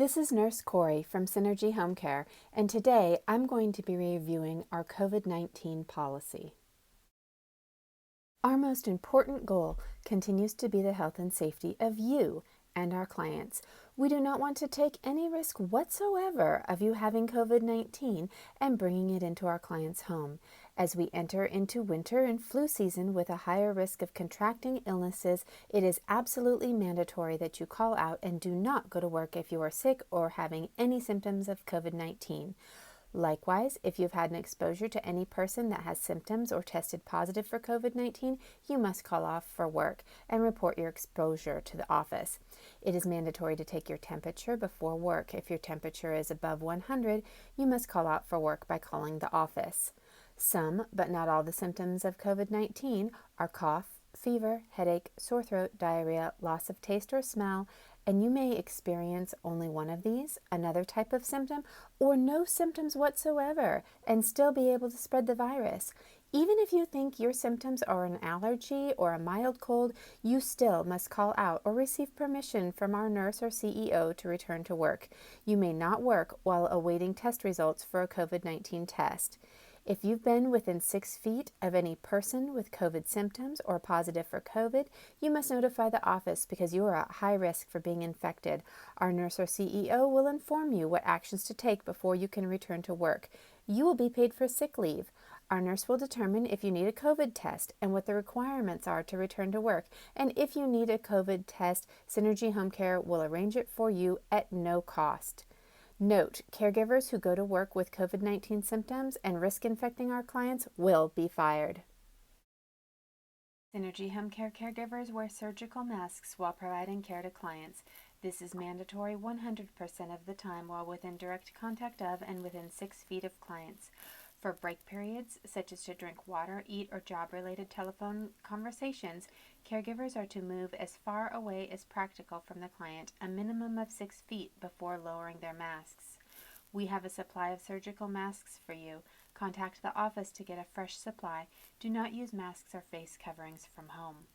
This is Nurse Corey from Synergy HomeCare, and today I'm going to be reviewing our COVID-19 policy. Our most important goal continues to be the health and safety of you and our clients. We do not want to take any risk whatsoever of you having COVID-19 and bringing it into our client's home. As we enter into winter and flu season with a higher risk of contracting illnesses, it is absolutely mandatory that you call out and do not go to work if you are sick or having any symptoms of COVID-19. Likewise, if you've had an exposure to any person that has symptoms or tested positive for COVID-19, you must call off for work and report your exposure to the office. It is mandatory to take your temperature before work. If your temperature is above 100, you must call out for work by calling the office. Some, but not all, the symptoms of COVID-19 are cough, fever, headache, sore throat, diarrhea, loss of taste or smell, and you may experience only one of these, another type of symptom, or no symptoms whatsoever, and still be able to spread the virus. Even if you think your symptoms are an allergy or a mild cold, you still must call out or receive permission from our nurse or CEO to return to work. You may not work while awaiting test results for a COVID-19 test. If you've been within 6 feet of any person with COVID symptoms or positive for COVID, you must notify the office because you are at high risk for being infected. Our nurse or CEO will inform you what actions to take before you can return to work. You will be paid for sick leave. Our nurse will determine if you need a COVID test and what the requirements are to return to work. And if you need a COVID test, Synergy HomeCare will arrange it for you at no cost. Note, caregivers who go to work with COVID-19 symptoms and risk infecting our clients will be fired. Synergy HomeCare caregivers wear surgical masks while providing care to clients. This is mandatory 100% of the time while within direct contact of and within 6 feet of clients. For break periods, such as to drink water, eat, or job-related telephone conversations, caregivers are to move as far away as practical from the client, a minimum of 6 feet, before lowering their masks. We have a supply of surgical masks for you. Contact the office to get a fresh supply. Do not use masks or face coverings from home.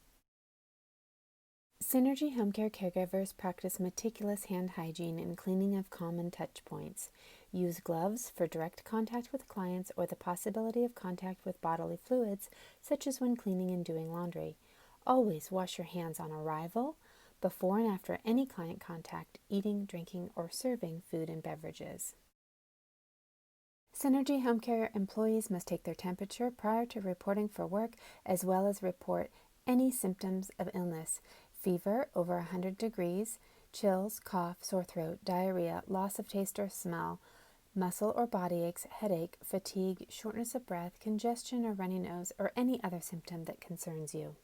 Synergy HomeCare caregivers practice meticulous hand hygiene and cleaning of common touch points. Use gloves for direct contact with clients or the possibility of contact with bodily fluids, such as when cleaning and doing laundry. Always wash your hands on arrival, before and after any client contact, eating, drinking, or serving food and beverages. Synergy HomeCare employees must take their temperature prior to reporting for work, as well as report any symptoms of illness: fever over 100 degrees, chills, cough, sore throat, diarrhea, loss of taste or smell, muscle or body aches, headache, fatigue, shortness of breath, congestion or runny nose, or any other symptom that concerns you.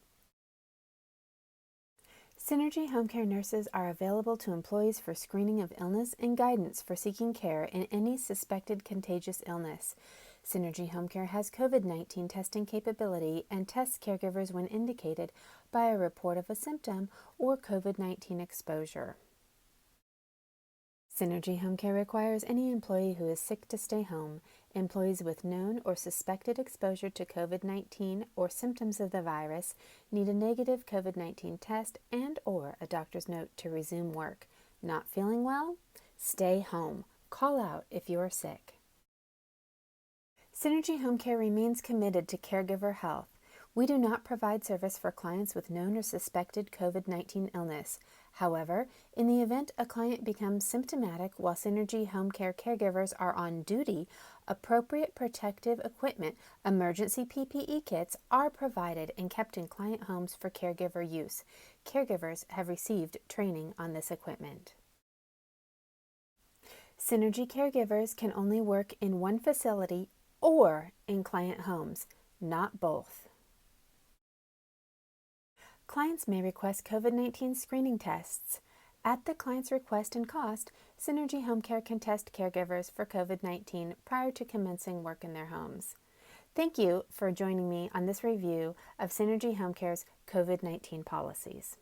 Synergy HomeCare nurses are available to employees for screening of illness and guidance for seeking care in any suspected contagious illness. Synergy HomeCare has COVID-19 testing capability and tests caregivers when indicated by a report of a symptom or COVID-19 exposure. Synergy HomeCare requires any employee who is sick to stay home. Employees with known or suspected exposure to COVID-19 or symptoms of the virus need a negative COVID-19 test and/or a doctor's note to resume work. Not feeling well? Stay home. Call out if you are sick. Synergy HomeCare remains committed to caregiver health. We do not provide service for clients with known or suspected COVID-19 illness. However, in the event a client becomes symptomatic while Synergy HomeCare caregivers are on duty, appropriate protective equipment, emergency PPE kits, are provided and kept in client homes for caregiver use. Caregivers have received training on this equipment. Synergy caregivers can only work in one facility or in client homes, not both. Clients may request COVID-19 screening tests. At the client's request and cost, Synergy HomeCare can test caregivers for COVID-19 prior to commencing work in their homes. Thank you for joining me on this review of Synergy HomeCare's COVID-19 policies.